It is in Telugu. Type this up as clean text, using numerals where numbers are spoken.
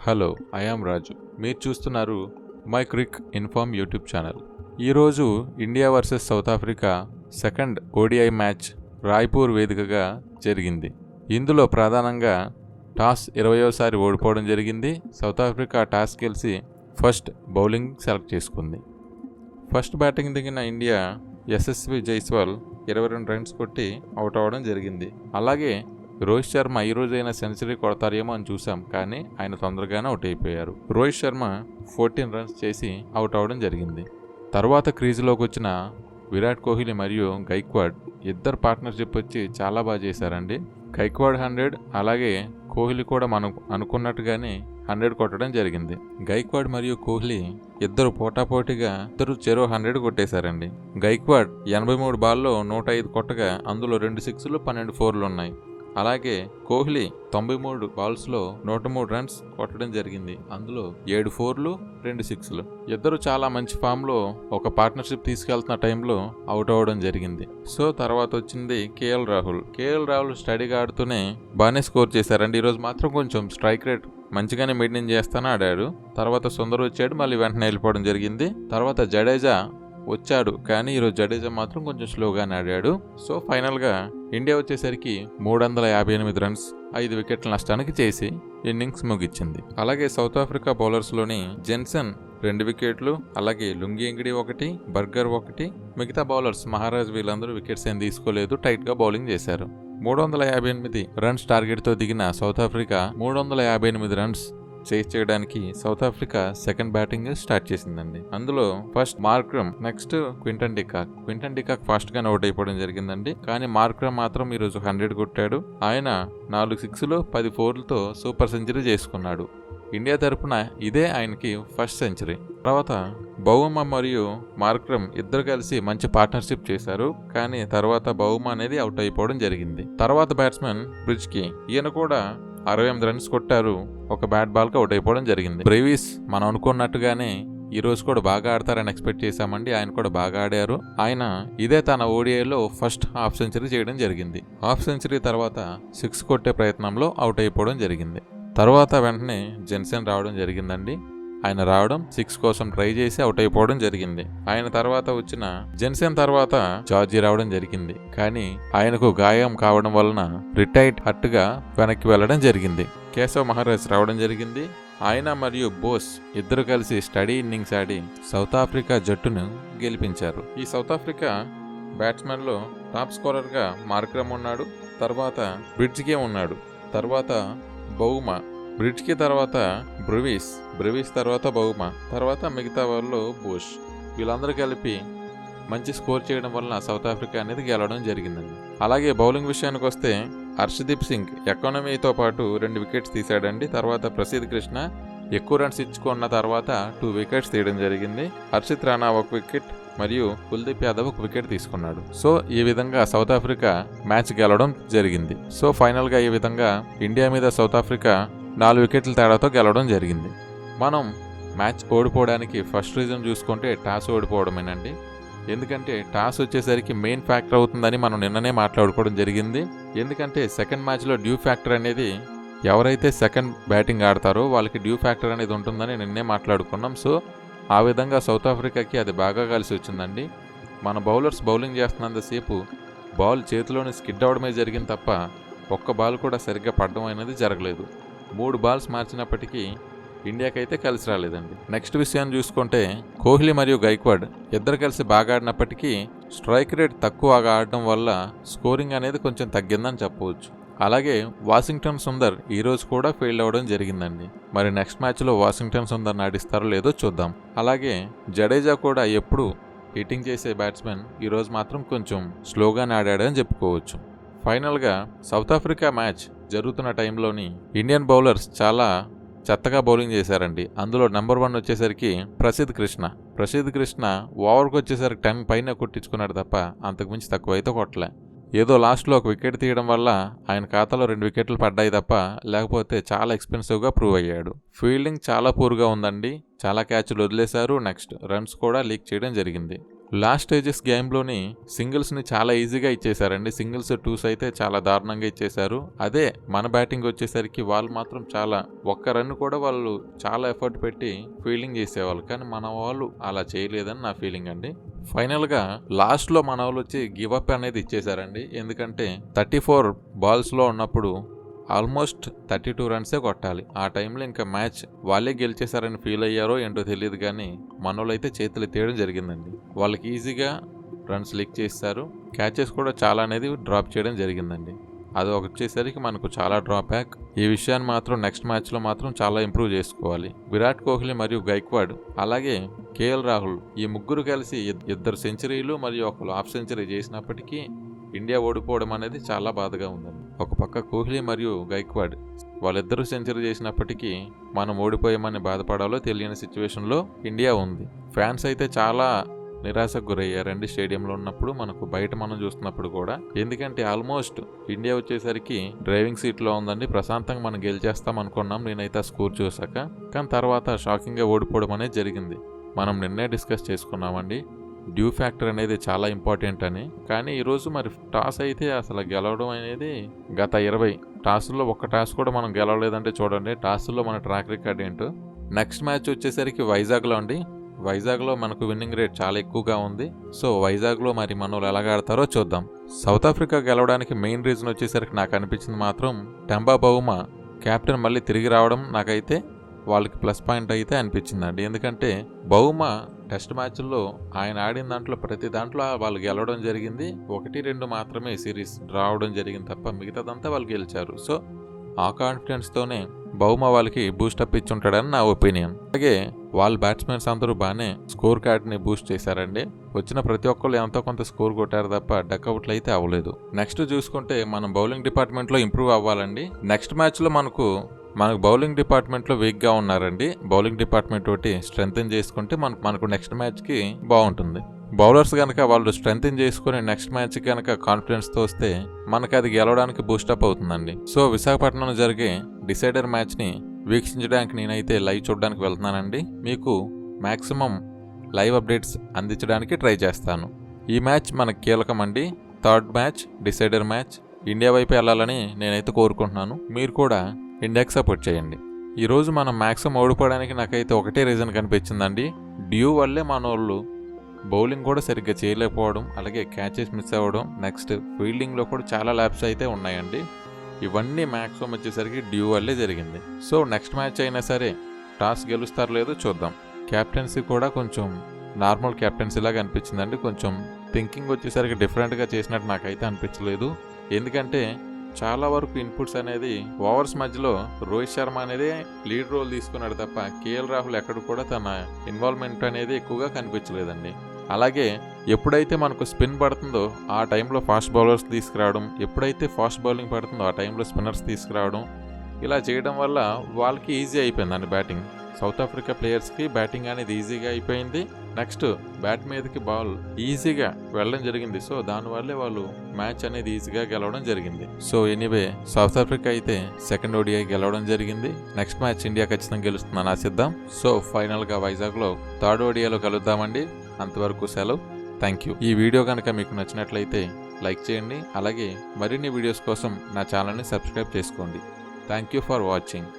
Hello, I am Raju. మీరు చూస్తున్నారు my Cric Inform YouTube channel. ఈరోజు India versus South Africa second ODI match Raipur వేదికగా జరిగింది. ఇందులో ప్రధానంగా టాస్ 20వసారి ఓడిపోవడం జరిగింది. సౌత్ ఆఫ్రికా టాస్ గెలిచి ఫస్ట్ బౌలింగ్ సెలెక్ట్ చేసుకుంది. ఫస్ట్ బ్యాటింగ్ దిగిన ఇండియా యశస్వి జైస్వాల్ 22 రన్స్ కొట్టి అవుట్ అవ్వడం జరిగింది. అలాగే రోహిత్ శర్మ ఈ రోజైనా సెంచరీ కొడతారేమో అని చూసాం, కానీ ఆయన తొందరగానే అవుట్ అయిపోయారు. రోహిత్ శర్మ 14 రన్స్ చేసి అవుట్ అవ్వడం జరిగింది. తర్వాత క్రీజులోకి వచ్చిన విరాట్ కోహ్లీ మరియు గైక్వాడ్ ఇద్దరు పార్ట్నర్షిప్ వచ్చి చాలా బాగా చేశారండి. గైక్వాడ్ 100, అలాగే కోహ్లీ కూడా మనం అనుకున్నట్టుగానే 100 కొట్టడం జరిగింది. గైక్వాడ్ మరియు కోహ్లీ ఇద్దరు పోటాపోటీగా చెరో 100 కొట్టేశారండి. గైక్వాడ్ 83 బాల్లో 105 కొట్టగా అందులో 2 సిక్స్లు 12 ఫోర్లు ఉన్నాయి. అలాగే కోహ్లీ 93 బాల్స్లో 103 రన్స్ కొట్టడం జరిగింది. అందులో 7 ఫోర్లు 2 సిక్స్లు. ఇద్దరు చాలా మంచి ఫామ్లో ఒక పార్ట్నర్షిప్ తీసుకెళ్తున్న టైంలో అవుట్ అవ్వడం జరిగింది. సో తర్వాత వచ్చింది కేఎల్ రాహుల్ స్టడీగా ఆడుతూనే బాగానే స్కోర్ చేశారండి. ఈరోజు మాత్రం కొంచెం స్ట్రైక్ రేట్ మంచిగానే మెయింటైన్ చేస్తానే ఆడాడు. తర్వాత సుందర్ వచ్చాడు, మళ్ళీ వెంటనే వెళ్ళిపోవడం జరిగింది. తర్వాత జడేజా వచ్చాడు, కానీ ఈరోజు జడేజా మాత్రం కొంచెం స్లోగానే ఆడాడు. సో ఫైనల్గా ఇండియా వచ్చేసరికి 358 రన్స్ 5 వికెట్ల నష్టానికి చేసి ఇన్నింగ్స్ ముగించింది. అలాగే సౌత్ ఆఫ్రికా బౌలర్స్లోని జెన్సన్ 2 వికెట్లు, అలాగే లుంగి ఎంగిడి 1, బర్గర్ 1, మిగతా బౌలర్స్ మహారాజ్ వీళ్ళందరూ వికెట్స్ ఏం తీసుకోలేదు, టైట్గా బౌలింగ్ చేశారు. 358 రన్స్ టార్గెట్తో దిగిన సౌత్ ఆఫ్రికా 358 రన్స్ చేయడానికి south Africa second batting start చేసిందండి. అందులో first Markram, next Quinton de Kock fast గా అవుట్ అయిపోవడం జరిగిందండి. కానీ మార్క్రమ్ మాత్రం ఈరోజు 100 కొట్టాడు. ఆయన 4 సిక్స్లు 10 ఫోర్లతో సూపర్ సెంచరీ చేసుకున్నాడు. ఇండియా తరపున ఇదే ఆయనకి ఫస్ట్ సెంచరీ. తర్వాత బౌమా మరియు మార్క్రమ్ ఇద్దరు కలిసి మంచి పార్ట్నర్షిప్ చేశారు, కానీ తర్వాత బౌమా అనేది అవుట్ అయిపోవడం జరిగింది. తర్వాత బ్యాట్స్మెన్ బ్రిడ్జ్కి, ఈయన కూడా 68 రన్స్ కొట్టారు, ఒక బ్యాట్ బాల్కి అవుట్ అయిపోవడం జరిగింది. బ్రేవిస్ మనం అనుకున్నట్టుగానే ఈ రోజు కూడా బాగా ఆడతారని ఎక్స్పెక్ట్ చేశామండి. ఆయన కూడా బాగా ఆడారు. ఆయన ఇదే తన ఓడిఐలో ఫస్ట్ హాఫ్ సెంచరీ చేయడం జరిగింది. హాఫ్ సెంచరీ తర్వాత 6 కొట్టే ప్రయత్నంలో అవుట్ అయిపోవడం జరిగింది. తర్వాత వెంటనే జెన్సన్ రావడం జరిగిందండి. ఆయన రావడం 6 కోసం ట్రై చేసి అవుట్ అయిపోవడం జరిగింది. ఆయన తర్వాత వచ్చిన జెన్సన్ తర్వాత జార్జి రావడం జరిగింది, కానీ ఆయనకు గాయం కావడం వలన రిటైర్డ్ హర్ట్గా వెనక్కి వెళ్లడం జరిగింది. కేశవ్ మహారాజ్ రావడం జరిగింది. ఆయన మరియు బోస్ ఇద్దరు కలిసి స్టడీ ఇన్నింగ్స్ ఆడి సౌత్ ఆఫ్రికా జట్టును గెలిపించారు. ఈ సౌత్ ఆఫ్రికా బ్యాట్స్మెన్లో టాప్ స్కోరర్గా మార్క్రమ్ ఉన్నాడు, తర్వాత బ్రిడ్జ్కే ఉన్నాడు, తర్వాత బౌమా, బ్రిడ్జ్కి తర్వాత బ్రెవిస్ తర్వాత బౌమా, తర్వాత మిగతా వాళ్ళు బోష్. వీళ్ళందరూ కలిపి మంచి స్కోర్ చేయడం వలన సౌత్ ఆఫ్రికా అనేది గెలవడం జరిగిందండి. అలాగే బౌలింగ్ విషయానికి వస్తే హర్షదీప్ సింగ్ ఎకానమీతో పాటు 2 వికెట్స్ తీశాడండి. తర్వాత ప్రసిద్ధ్ కృష్ణ ఎక్కువ రన్స్ ఇచ్చుకున్న తర్వాత 2 వికెట్స్ తీయడం జరిగింది. హర్షిత్ రాణా 1 వికెట్ మరియు కుల్దీప్ యాదవ్ 1 వికెట్ తీసుకున్నాడు. సో ఈ విధంగా సౌత్ ఆఫ్రికా మ్యాచ్ గెలవడం జరిగింది. సో ఫైనల్గా ఈ విధంగా ఇండియా మీద సౌత్ ఆఫ్రికా 4 వికెట్ల తేడాతో గెలవడం జరిగింది. మనం మ్యాచ్ ఓడిపోవడానికి ఫస్ట్ రీజన్ చూసుకుంటే టాస్ ఓడిపోవడమేనండి. ఎందుకంటే టాస్ వచ్చేసరికి మెయిన్ ఫ్యాక్టర్ అవుతుందని మనం నిన్ననే మాట్లాడుకోవడం జరిగింది. ఎందుకంటే సెకండ్ మ్యాచ్లో డ్యూ ఫ్యాక్టర్ అనేది ఎవరైతే సెకండ్ బ్యాటింగ్ ఆడతారో వాళ్ళకి డ్యూ ఫ్యాక్టర్ అనేది ఉంటుందని నిన్నే మాట్లాడుకున్నాం. సో ఆ విధంగా సౌత్ ఆఫ్రికాకి అది బాగా కలిసి వచ్చిందండి. మన బౌలర్స్ బౌలింగ్ చేస్తున్నంతసేపు బాల్ చేతిలోని స్కిడ్ అవడమే జరిగింది తప్ప ఒక్క బాల్ కూడా సరిగ్గా పడడం అనేది జరగలేదు. 3 బాల్స్ మార్చినప్పటికీ ఇండియాకైతే కలిసి రాలేదండి. నెక్స్ట్ విషయాన్ని చూసుకుంటే కోహ్లీ మరియు గైక్వాడ్ ఇద్దరు కలిసి బాగా ఆడినప్పటికీ స్ట్రైక్ రేట్ తక్కువగా ఆడడం వల్ల స్కోరింగ్ అనేది కొంచెం తగ్గిందని చెప్పవచ్చు. అలాగే వాషింగ్టన్ సుందర్ ఈరోజు కూడా ఫెయిల్ అవ్వడం జరిగిందండి. మరి నెక్స్ట్ మ్యాచ్లో వాషింగ్టన్ సుందర్ ఆడిస్తారో లేదో చూద్దాం. అలాగే జడేజా కూడా ఎప్పుడు హిట్టింగ్ చేసే బ్యాట్స్మెన్ ఈరోజు మాత్రం కొంచెం స్లోగానే ఆడాడని చెప్పుకోవచ్చు. ఫైనల్గా సౌత్ ఆఫ్రికా మ్యాచ్ జరుగుతున్న టైంలోని ఇండియన్ బౌలర్స్ చాలా చెత్తగా బౌలింగ్ చేశారండి. అందులో నెంబర్ 1 వచ్చేసరికి ప్రసిద్ధ్ కృష్ణ ఓవర్కి వచ్చేసరికి 10 పైన కొట్టించుకున్నాడు తప్ప అంతకుమించి తక్కువ అయితే కొట్టలే. ఏదో లాస్ట్లో 1 వికెట్ తీయడం వల్ల ఆయన ఖాతాలో 2 వికెట్లు పడ్డాయి తప్ప లేకపోతే చాలా ఎక్స్పెన్సివ్గా ప్రూవ్ అయ్యాడు. ఫీల్డింగ్ చాలా పూర్గా ఉందండి. చాలా క్యాచ్లు వదిలేశారు. నెక్స్ట్ రన్స్ కూడా లీక్ చేయడం జరిగింది. లాస్ట్ స్టేజెస్ గేమ్లోని సింగిల్స్ని చాలా ఈజీగా ఇచ్చేశారండి. సింగిల్స్ టూస్ అయితే చాలా దారుణంగా ఇచ్చేశారు. అదే మన బ్యాటింగ్ వచ్చేసరికి వాళ్ళు మాత్రం చాలా ఒక్క రన్ కూడా వాళ్ళు చాలా ఎఫర్ట్ పెట్టి ఫీల్డింగ్ చేసేవాళ్ళు. కానీ మన వాళ్ళు అలా చేయలేదని నా ఫీలింగ్ అండి. ఫైనల్గా లాస్ట్లో మన వాళ్ళు వచ్చి గివప్ అనేది ఇచ్చేశారండి. ఎందుకంటే 34 బాల్స్లో ఉన్నప్పుడు ఆల్మోస్ట్ 32 రన్సే కొట్టాలి. ఆ టైంలో ఇంకా మ్యాచ్ వాళ్ళే గెలిచేశారని ఫీల్ అయ్యారో ఏంటో తెలియదు, కానీ మనోళ్ళు అయితే చేతులు ఎత్తేయడం జరిగిందండి. వాళ్ళకి ఈజీగా రన్స్ లీక్ చేస్తారు. క్యాచెస్ కూడా చాలా అనేది డ్రాప్ చేయడం జరిగిందండి. అది వచ్చేసరికి మనకు చాలా డ్రాబ్యాక్. ఈ విషయాన్ని మాత్రం నెక్స్ట్ మ్యాచ్లో మాత్రం చాలా ఇంప్రూవ్ చేసుకోవాలి. విరాట్ కోహ్లీ మరియు గైక్వాడ్ అలాగే కేఎల్ రాహుల్ ఈ ముగ్గురు కలిసి 2 సెంచరీలు మరియు 1 హాఫ్ సెంచరీ చేసినప్పటికీ ఇండియా ఓడిపోవడం అనేది చాలా బాధగా ఉందండి. ఒక పక్క కోహ్లీ మరియు గైక్వాడ్ వాళ్ళిద్దరూ సెంచరీ చేసినప్పటికీ మనం ఓడిపోయామని బాధపడాలో తెలియని సిచ్యువేషన్లో ఇండియా ఉంది. ఫ్యాన్స్ అయితే చాలా నిరాశకు గురయ్యారండి స్టేడియంలో ఉన్నప్పుడు, మనకు బయట మనం చూస్తున్నప్పుడు కూడా. ఎందుకంటే ఆల్మోస్ట్ ఇండియా వచ్చేసరికి డ్రైవింగ్ సీట్లో ఉందండి. ప్రశాంతంగా మనం గెలిచేస్తాం అనుకున్నాం నేనైతే ఆ స్కోర్ చూసాక. కానీ తర్వాత షాకింగ్గా ఓడిపోవడం అనేది జరిగింది. మనం నిన్నే డిస్కస్ చేసుకున్నామండి డ్యూ ఫ్యాక్టర్ అనేది చాలా ఇంపార్టెంట్ అని. కానీ ఈరోజు మరి టాస్ అయితే అసలు గెలవడం అనేది గత 20 టాసుల్లో 1 టాస్ కూడా మనం గెలవలేదంటే చూడండి టాసుల్లో మన ట్రాక్ రికార్డ్ ఏంటో. నెక్స్ట్ మ్యాచ్ వచ్చేసరికి వైజాగ్లో అండి. వైజాగ్లో మనకు విన్నింగ్ రేట్ చాలా ఎక్కువగా ఉంది. సో వైజాగ్లో మరి మనోళ్ళు ఎలాగ ఆడతారో చూద్దాం. సౌత్ ఆఫ్రికా గెలవడానికి మెయిన్ రీజన్ వచ్చేసరికి నాకు అనిపించింది మాత్రం టెంబా బౌమా కెప్టెన్ మళ్ళీ తిరిగి రావడం నాకైతే వాళ్ళకి ప్లస్ పాయింట్ అయితే అనిపించిందండి. ఎందుకంటే బౌమా టెస్ట్ మ్యాచ్ల్లో ఆయన ఆడిన దాంట్లో ప్రతి దాంట్లో వాళ్ళు గెలవడం జరిగింది. 1-2 మాత్రమే సిరీస్ డ్రా అవడం జరిగింది తప్ప మిగతాదంతా వాళ్ళు గెలిచారు. సో ఆ కాన్ఫిడెన్స్తోనే బౌమా వాళ్ళకి బూస్టప్ ఇచ్చుంటాడని నా ఒపీనియన్. అలాగే వాళ్ళ బ్యాట్స్మెన్స్ అందరూ బాగానే స్కోర్ కార్డ్ని బూస్ట్ చేశారండి. వచ్చిన ప్రతి ఒక్కళ్ళు ఎంతో కొంత స్కోర్ కొట్టారు తప్ప డక్అవుట్లు అయితే అవ్వలేదు. నెక్స్ట్ చూసుకుంటే మనం బౌలింగ్ డిపార్ట్మెంట్లో ఇంప్రూవ్ అవ్వాలండి. నెక్స్ట్ మ్యాచ్లో మనకు బౌలింగ్ డిపార్ట్మెంట్లో వీక్గా ఉన్నారండి. బౌలింగ్ డిపార్ట్మెంట్ తోటి స్ట్రెంగ్తన్ చేసుకుంటే మనకు నెక్స్ట్ మ్యాచ్కి బాగుంటుంది. బౌలర్స్ కనుక వాళ్ళు స్ట్రెంగ్తన్ చేసుకుని నెక్స్ట్ మ్యాచ్ కనుక కాన్ఫిడెన్స్తో వస్తే మనకు అది గెలవడానికి బూస్టప్ అవుతుందండి. సో విశాఖపట్నంలో జరిగే డిసైడర్ మ్యాచ్ని వీక్షించడానికి నేనైతే లైవ్ చూడడానికి వెళ్తున్నానండి. మీకు మ్యాక్సిమం లైవ్ అప్డేట్స్ అందించడానికి ట్రై చేస్తాను. ఈ మ్యాచ్ మనకు కీలకం అండి. 3rd match decider match India వైపు వెళ్ళాలని నేనైతే కోరుకుంటున్నాను. మీరు కూడా ఇండియాకి సపోర్ట్ చేయండి. ఈరోజు మనం మ్యాక్సిమం ఓడిపోవడానికి నాకైతే ఒకటే రీజన్ కనిపించిందండి. డ్యూ వల్లే మన వాళ్ళు బౌలింగ్ కూడా సరిగ్గా చేయలేకపోవడం, అలాగే క్యాచెస్ మిస్ అవ్వడం, నెక్స్ట్ ఫీల్డింగ్లో కూడా చాలా ల్యాప్స్ అయితే ఉన్నాయండి. ఇవన్నీ మ్యాక్సిమం వచ్చేసరికి డ్యూ వల్లే జరిగింది. సో నెక్స్ట్ మ్యాచ్ అయినా సరే టాస్ గెలుస్తారో లేదో చూద్దాం. క్యాప్టెన్సీ కూడా కొంచెం నార్మల్ క్యాప్టెన్సీ లాగా అనిపించిందండి. కొంచెం థింకింగ్ వచ్చేసరికి డిఫరెంట్గా చేసినట్టు నాకైతే అనిపించలేదు. ఎందుకంటే చాలా వరకు ఇన్పుట్స్ అనేది ఓవర్స్ మధ్యలో రోహిత్ శర్మ అనేది లీడ్ రోల్ తీసుకున్నాడు తప్ప కేఎల్ రాహుల్ ఎక్కడ కూడా తన ఇన్వాల్వ్మెంట్ అనేది ఎక్కువగా కనిపించలేదండి. అలాగే ఎప్పుడైతే మనకు స్పిన్ పడుతుందో ఆ టైంలో ఫాస్ట్ బౌలర్స్ తీసుకురావడం, ఎప్పుడైతే ఫాస్ట్ బౌలింగ్ పడుతుందో ఆ టైంలో స్పిన్నర్స్ తీసుకురావడం, ఇలా చేయడం వల్ల వాళ్ళకి ఈజీ అయిపోయిందండి బ్యాటింగ్. సౌత్ ఆఫ్రికా ప్లేయర్స్కి బ్యాటింగ్ అనేది ఈజీగా అయిపోయింది. నెక్స్ట్ బ్యాట్ మీదకి బాల్ ఈజీగా వెళ్ళడం జరిగింది. సో దానివల్లే వాళ్ళు మ్యాచ్ అనేది ఈజీగా గెలవడం జరిగింది. సో ఎనీవే సౌత్ ఆఫ్రికా అయితే 2nd ODI గెలవడం జరిగింది. నెక్స్ట్ మ్యాచ్ ఇండియా ఖచ్చితంగా గెలుస్తుందని ఆశిద్దాం. సో ఫైనల్గా వైజాగ్లో 3rd ODIలో కలుద్దామండి. అంతవరకు సెలవు. Thank you. ఈ వీడియో కనుక మీకు నచ్చినట్లయితే లైక్ చేయండి. అలాగే మరిన్ని వీడియోస్ కోసం నా ఛానల్ని సబ్స్క్రైబ్ చేసుకోండి. Thank you for watching.